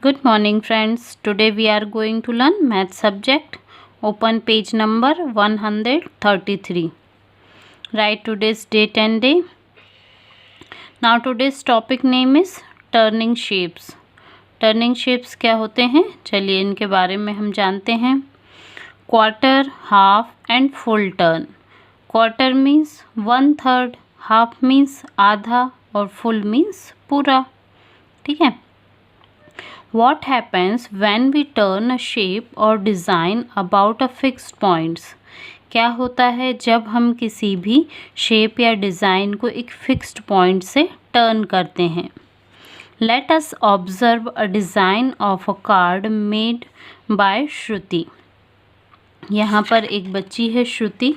Good morning friends. Today we are going to learn math subject. Open page number 133. Write today's date and day. Now today's topic name is turning shapes. Turning shapes क्या होते हैं? चलिए इनके बारे में हम जानते हैं. Quarter, half and full turn. Quarter means 1/3, half means आधा और full means पूरा. ठीक है. What happens when we turn a shape or design about a fixed points? क्या होता है जब हम किसी भी शेप या डिज़ाइन को एक फिक्स्ड पॉइंट से टर्न करते हैं. Let us observe a design of a card made by श्रुति. यहाँ पर एक बच्ची है श्रुति,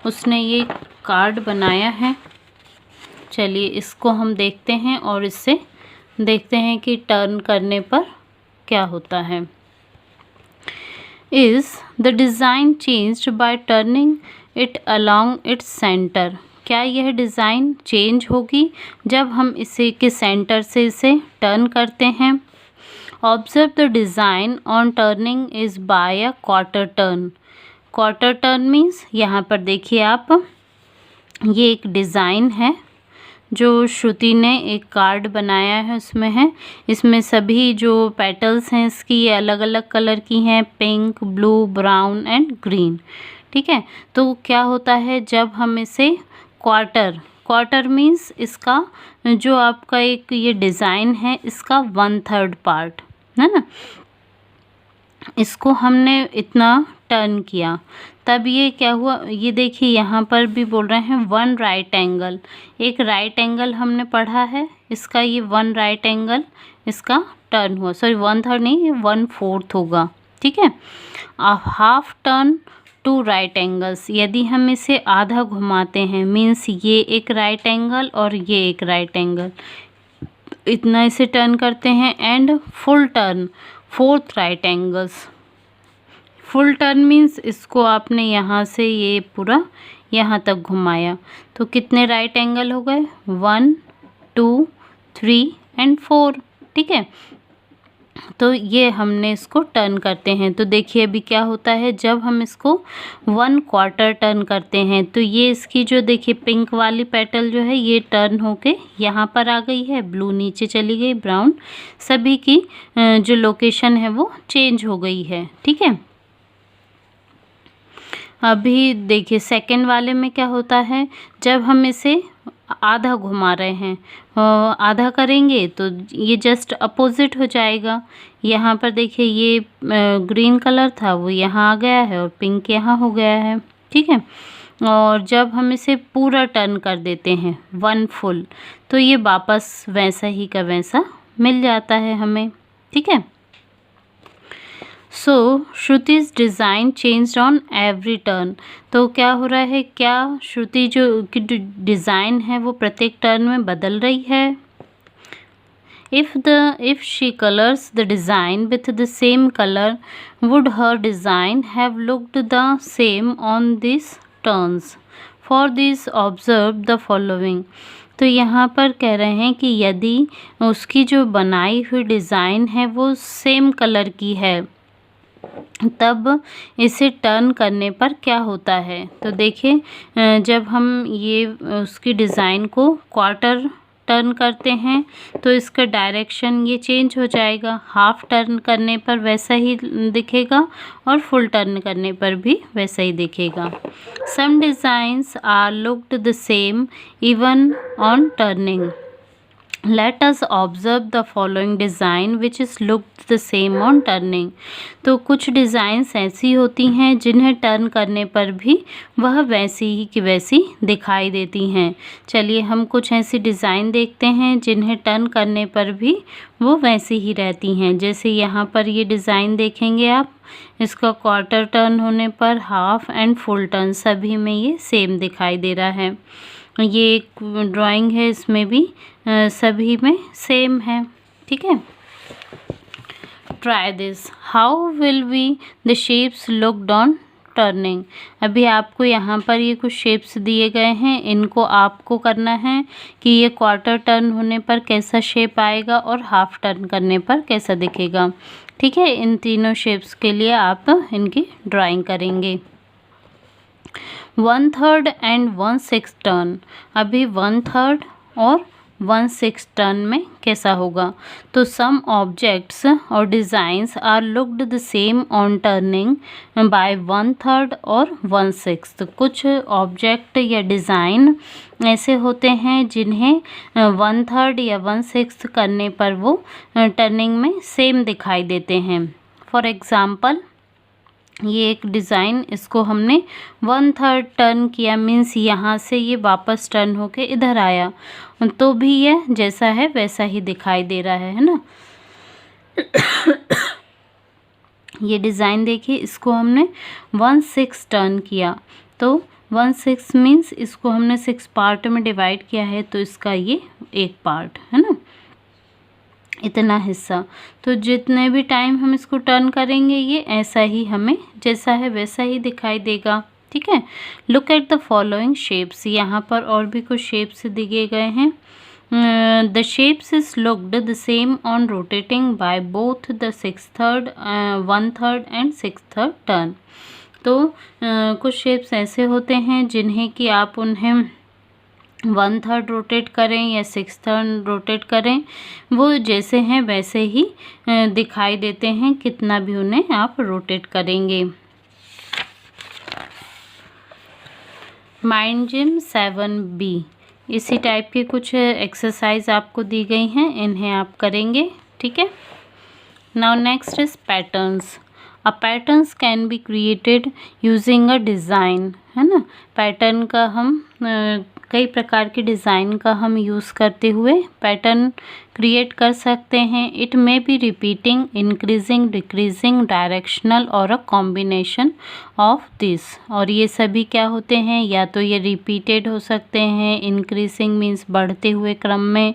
उसने ये कार्ड बनाया है. चलिए इसको हम देखते हैं और इससे देखते हैं कि टर्न करने पर क्या होता है. Is the design changed by turning it along its center? क्या यह डिज़ाइन चेंज होगी जब हम इसे के सेंटर से इसे टर्न करते हैं. Observe the design on turning is by a quarter turn. Quarter turn means यहाँ पर देखिए आप, ये एक डिज़ाइन है जो श्रुति ने एक कार्ड बनाया है. इसमें सभी जो पेटल्स हैं इसकी ये अलग अलग कलर की हैं, pink, blue, brown and green. ठीक है. तो क्या होता है जब हम इसे क्वार्टर मीन्स इसका जो आपका एक ये डिज़ाइन है इसका 1/3 पार्ट है ना, इसको हमने इतना टर्न किया तब ये क्या हुआ. ये देखिए यहाँ पर भी बोल रहे हैं 1 राइट एंगल. एक राइट एंगल हमने पढ़ा है, इसका ये 1 राइट एंगल इसका टर्न हुआ. सॉरी 1/3 नहीं, ये 1/4 होगा. ठीक है. Half turn 2 right angles. यदि हम इसे आधा घुमाते हैं मीन्स ये एक राइट एंगल और ये एक राइट एंगल, इतना इसे टर्न करते हैं. And full turn 4 right angles. Full turn means इसको आपने यहाँ से ये पूरा यहाँ तक घुमाया तो कितने राइट एंगल हो गए? 1, 2, 3 एंड 4. ठीक है. तो ये हमने इसको टर्न करते हैं. तो देखिए अभी क्या होता है जब हम इसको 1/4 टर्न करते हैं तो ये इसकी जो देखिए पिंक वाली पेटल जो है ये टर्न होके यहाँ पर आ गई है, ब्लू नीचे चली गई, ब्राउन, सभी की जो लोकेशन है वो चेंज हो गई है. ठीक है. अभी देखिए सेकंड वाले में क्या होता है जब हम इसे आधा घुमा रहे हैं, आधा करेंगे तो ये जस्ट अपोजिट हो जाएगा. यहाँ पर देखिए ये ग्रीन कलर था वो यहाँ आ गया है और पिंक यहाँ हो गया है. ठीक है. और जब हम इसे पूरा टर्न कर देते हैं 1 फुल तो ये वापस वैसा ही का वैसा मिल जाता है हमें. ठीक है. So Shruti's design changed on every turn. तो क्या हो रहा है, क्या श्रुति जो की डिज़ाइन है वो प्रत्येक टर्न में बदल रही है. If she colors the design with the same color, would her design have looked the same on these turns? For this observe the following. तो यहाँ पर कह रहे हैं कि यदि उसकी जो बनाई हुई डिज़ाइन है वो सेम कलर की है तब इसे टर्न करने पर क्या होता है. तो देखिए जब हम ये उसकी डिज़ाइन को क्वार्टर टर्न करते हैं तो इसका डायरेक्शन ये चेंज हो जाएगा. हाफ टर्न करने पर वैसा ही दिखेगा और फुल टर्न करने पर भी वैसा ही दिखेगा. Some designs are looked the same even on turning. Let us observe the following design which is looked the same on turning. तो कुछ डिज़ाइंस ऐसी होती हैं जिन्हें टर्न करने पर भी वह वैसी ही की वैसी दिखाई देती हैं. चलिए हम कुछ ऐसी डिज़ाइन देखते हैं जिन्हें टर्न करने पर भी वो वैसी ही रहती हैं. जैसे यहाँ पर ये डिज़ाइन देखेंगे आप, इसका क्वार्टर टर्न होने पर हाफ एंड फुल टर्न सभी में ये सेम दिखाई दे रहा है. ये एक ड्राइंग है, इसमें भी सभी में सेम है. ठीक है. Try this. How will we the shapes looked on turning. अभी आपको यहाँ पर ये कुछ शेप्स दिए गए हैं, इनको आपको करना है कि ये क्वार्टर टर्न होने पर कैसा शेप आएगा और हाफ टर्न करने पर कैसा दिखेगा। ठीक है, इन तीनों शेप्स के लिए आप इनकी ड्राइंग करेंगे। 1/3 एंड 1/6 टर्न। अभी 1/3 और 1/6 टर्न में कैसा होगा। तो सम ऑब्जेक्ट्स और designs are looked the same on turning by 1/3 और 1/6। तो कुछ ऑब्जेक्ट या डिज़ाइन ऐसे होते हैं जिन्हें 1/3 या 1/6 करने पर वो टर्निंग में सेम दिखाई देते हैं। फॉर एग्ज़ाम्पल, ये एक डिज़ाइन, इसको हमने 1/3 टर्न किया, मीन्स यहाँ से ये वापस टर्न होके इधर आया, तो भी ये जैसा है वैसा ही दिखाई दे रहा है ना। ये डिज़ाइन देखिए, इसको हमने 1/6 टर्न किया, तो 1/6 मीन्स इसको हमने 6 पार्ट में डिवाइड किया है, तो इसका ये एक पार्ट है ना, इतना हिस्सा। तो जितने भी टाइम हम इसको टर्न करेंगे ये ऐसा ही हमें जैसा है वैसा ही दिखाई देगा। ठीक है, look at the following shapes. यहाँ पर और भी कुछ शेप्स दिए गए हैं। The shapes is looked the same on rotating by both the 1/3 and 1/6 turn. तो कुछ शेप्स ऐसे होते हैं जिन्हें कि आप उन्हें 1/3 रोटेट करें या 1/6 रोटेट करें, वो जैसे हैं वैसे ही दिखाई देते हैं, कितना भी उन्हें आप रोटेट करेंगे। माइंड जिम 7B, इसी टाइप के कुछ एक्सरसाइज आपको दी गई हैं, इन्हें आप करेंगे। ठीक है, now next is patterns. A patterns can be created using a design, है ना। पैटर्न का हम कई प्रकार के डिज़ाइन का हम यूज़ करते हुए पैटर्न क्रिएट कर सकते हैं। It may be repeating, increasing, decreasing, directional और अ कॉम्बिनेशन ऑफ दिस। और ये सभी क्या होते हैं, या तो ये रिपीटेड हो सकते हैं, इंक्रीजिंग मीन्स बढ़ते हुए क्रम में,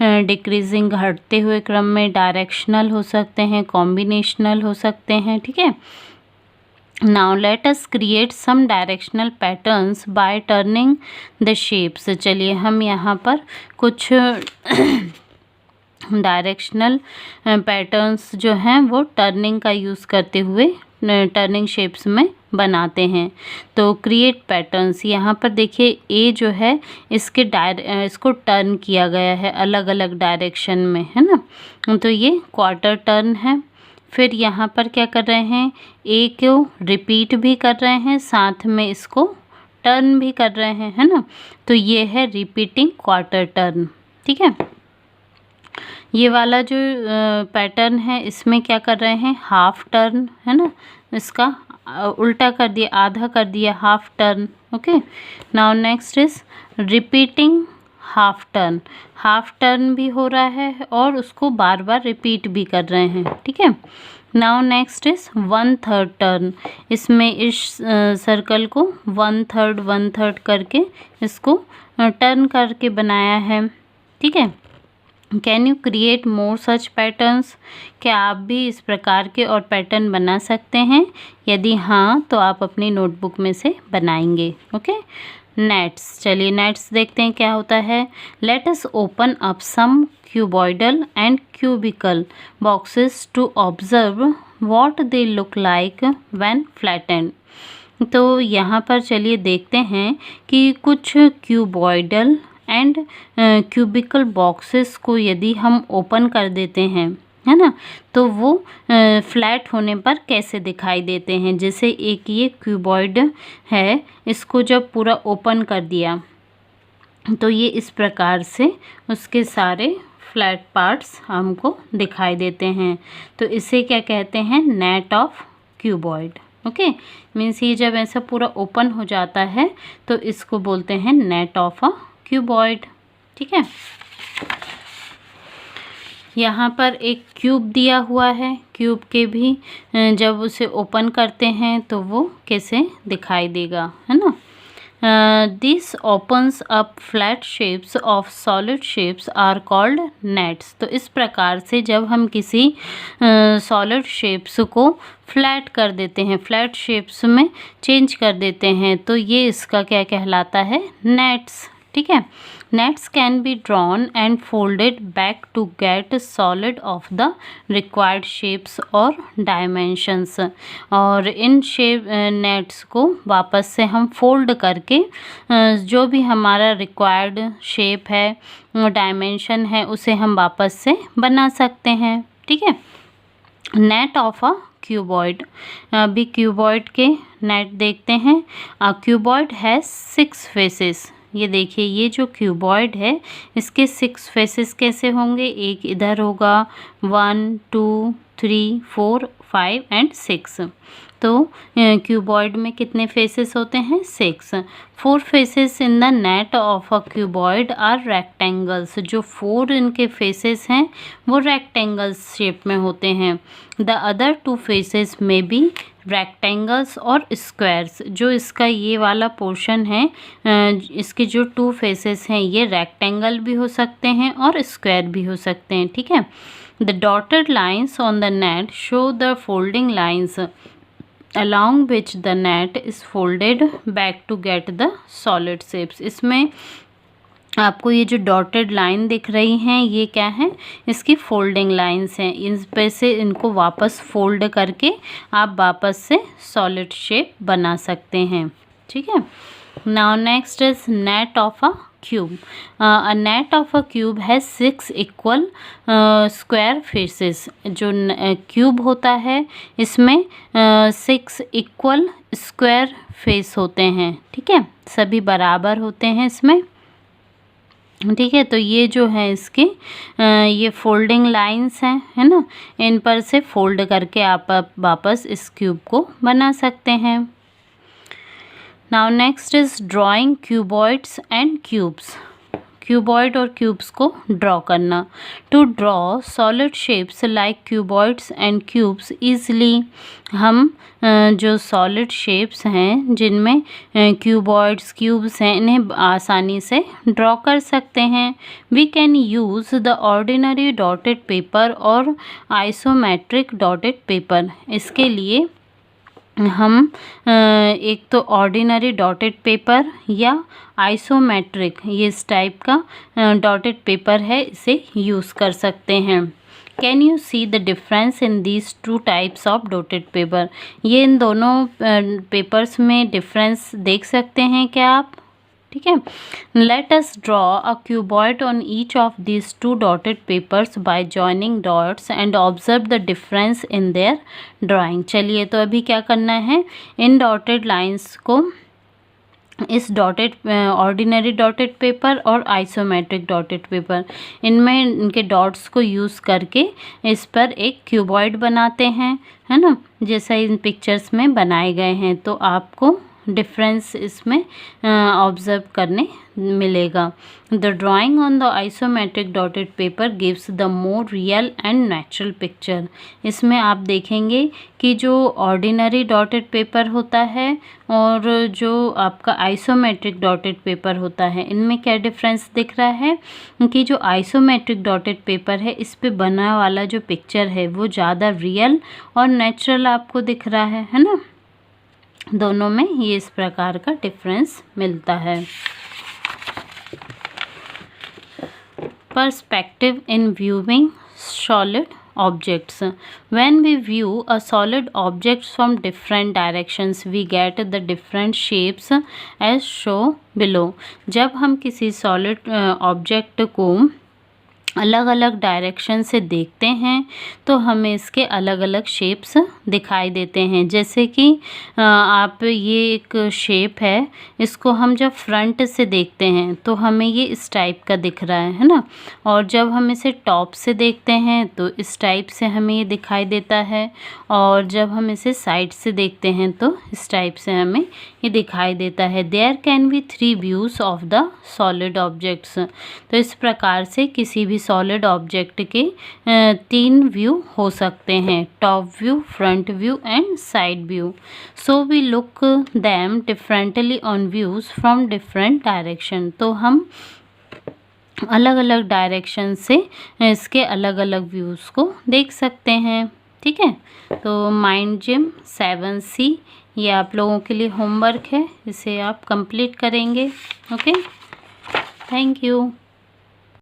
डिक्रीजिंग घटते हुए क्रम में, डायरेक्शनल हो सकते हैं, कॉम्बिनेशनल हो सकते हैं। ठीक है, now let us create some directional patterns by turning the shapes। चलिए हम यहाँ पर कुछ डायरेक्शनल पैटर्न्स जो हैं वो टर्निंग का यूज़ करते हुए टर्निंग शेप्स में बनाते हैं। तो क्रिएट पैटर्न्स, यहाँ पर देखिए ए जो है इसको टर्न किया गया है अलग अलग डायरेक्शन में, है ना। तो ये क्वार्टर टर्न है। फिर यहाँ पर क्या कर रहे हैं, ए को रिपीट भी कर रहे हैं, साथ में इसको टर्न भी कर रहे हैं, है ना। तो ये है रिपीटिंग क्वार्टर टर्न। ठीक है, ये वाला जो पैटर्न है इसमें क्या कर रहे हैं, हाफ टर्न, है ना, इसका उल्टा कर दिया, आधा कर दिया, half turn. Okay, now next is repeating half turn. Half turn भी हो रहा है और उसको बार बार रिपीट भी कर रहे हैं। ठीक है, नाउ नेक्स्ट इज 1/3 टर्न। इसमें इस सर्कल को 1/3 करके इसको टर्न करके बनाया है। ठीक है, can you create more such patterns. क्या आप भी इस प्रकार के और पैटर्न बना सकते हैं? यदि हाँ तो आप अपनी नोटबुक में से बनाएंगे। ओके, नेट्स, चलिए नेट्स देखते हैं क्या होता है। Let us open up some cuboidal and cubical boxes to observe what they look like when flattened. तो यहाँ पर चलिए देखते हैं कि कुछ क्यूबॉइडल एंड क्यूबिकल बॉक्सेस को यदि हम ओपन कर देते हैं, है ना, तो वो फ्लैट होने पर कैसे दिखाई देते हैं। जैसे एक ये क्यूबॉइड है, इसको जब पूरा ओपन कर दिया तो ये इस प्रकार से उसके सारे फ्लैट पार्ट्स हमको दिखाई देते हैं। तो इसे क्या कहते हैं, net of cuboid. Okay, means ये जब ऐसा पूरा ओपन हो जाता है तो इसको बोलते हैं नेट ऑफ अ क्यूबॉइड। ठीक है, यहाँ पर एक क्यूब दिया हुआ है, क्यूब के भी जब उसे ओपन करते हैं तो वो कैसे दिखाई देगा, है ना। This opens up flat shapes of solid shapes are called nets. तो इस प्रकार से जब हम किसी सॉलिड शेप्स को फ्लैट कर देते हैं, फ्लैट शेप्स में चेंज कर देते हैं, तो ये इसका क्या कहलाता है, नेट्स। ठीक है, nets can be drawn and folded back to get solid of the required shapes और डायमेंशंस। और इन शेप नेट्स को वापस से हम फोल्ड करके जो भी हमारा रिक्वायर्ड शेप है, डायमेंशन है, उसे हम वापस से बना सकते हैं। ठीक है, नेट ऑफ अ क्यूबॉइड। अभी क्यूबॉइड के नेट देखते हैं। Cuboid has 6 faces. ये देखिए, ये जो क्यूबॉइड है इसके 6 फेसेस कैसे होंगे, एक इधर होगा, 1 2 3 4 5 एंड 6। तो क्यूबॉइड में कितने फेसेस होते हैं, 6। 4 faces in the net of a cuboid are rectangles. जो 4 इनके फेसेस हैं वो रेक्टेंगल्स शेप में होते हैं। द अदर 2 फेसेस में बी रेक्टेंगल्स और स्क्वायर्स। जो इसका ये वाला पोर्शन है, इसके जो 2 फेसेस हैं ये रेक्टेंगल भी हो सकते हैं और स्क्वायर भी हो सकते हैं। ठीक है, the dotted lines on the net show the folding lines along which the net is folded back to get the solid shapes। इसमें आपको ये जो डॉटेड लाइन दिख रही हैं ये क्या है, इसकी फोल्डिंग लाइंस हैं। इन पे से इनको वापस फोल्ड करके आप वापस से सॉलिड शेप बना सकते हैं। ठीक है, now next is net of a cube. A net of a cube has 6 equal square faces. जो क्यूब होता है इसमें 6 इक्वल स्क्वायर फेस होते हैं। ठीक है, सभी बराबर होते हैं इसमें। ठीक है, तो ये जो है इसके ये फोल्डिंग लाइंस हैं, है ना, इन पर से फोल्ड करके आप वापस इस क्यूब को बना सकते हैं। Now next is drawing cuboids and cubes. Cuboid और क्यूब्स को ड्रॉ करना। To draw solid shapes like cuboids and cubes easily. हम जो सॉलिड शेप्स हैं जिनमें क्यूबॉइड्स क्यूब्स हैं, इन्हें आसानी से ड्रॉ कर सकते हैं। We can use the ordinary dotted paper और आइसोमेट्रिक डॉटेड पेपर। इसके लिए हम एक तो ऑर्डिनरी डॉटेड पेपर या आइसोमेट्रिक, ये इस टाइप का डॉटेड पेपर है, इसे यूज़ कर सकते हैं। Can you see the difference in these 2 types of dotted paper. ये इन दोनों पेपर्स में डिफरेंस देख सकते हैं क्या आप। ठीक है, let us draw a cuboid on each of these 2 dotted papers bye joining dots and observe the difference in their drawing. चलिए, तो अभी क्या करना है, इन डॉटेड लाइंस को इस डॉटेड ऑर्डिनरी डॉटेड पेपर और आइसोमेट्रिक डॉटेड पेपर, इनमें इनके डॉट्स को यूज़ करके इस पर एक क्यूबॉइड बनाते हैं, है ना, जैसा इन पिक्चर्स में बनाए गए हैं। तो आपको डिफरेंस इसमें ऑब्जर्व करने मिलेगा। The drawing on the isometric dotted paper gives the more real and natural picture. इसमें आप देखेंगे कि जो ऑर्डिनरी डॉटेड पेपर होता है और जो आपका आइसोमेट्रिक डॉटेड पेपर होता है, इनमें क्या डिफरेंस दिख रहा है कि जो आइसोमेट्रिक डॉटेड पेपर है इस पे बना वाला जो पिक्चर है वो ज़्यादा रियल और नेचुरल आपको दिख रहा है ना। दोनों में ये इस प्रकार का डिफरेंस मिलता है। Perspective in viewing solid objects. When we view a solid object from different directions, we get the different shapes as shown below. जब हम किसी solid object को अलग अलग डायरेक्शन से देखते हैं तो हमें इसके अलग अलग शेप्स दिखाई देते हैं। जैसे कि आप ये एक शेप है, इसको हम जब फ्रंट से देखते हैं तो हमें ये इस टाइप का दिख रहा है ना, और जब हम इसे टॉप से देखते हैं तो इस टाइप से हमें ये दिखाई देता है, और जब हम इसे साइड से देखते हैं तो इस टाइप से हमें ये दिखाई देता है। There can be 3 views of the solid objects. तो इस प्रकार से किसी भी सॉलिड ऑब्जेक्ट के 3 व्यू हो सकते हैं, top view, front view and side view. So we look them differently on views from different direction. तो हम अलग अलग डायरेक्शन से इसके अलग अलग व्यूज़ को देख सकते हैं। ठीक है, तो माइंड जिम 7C ये आप लोगों के लिए होमवर्क है, इसे आप कंप्लीट करेंगे। Okay, thank you.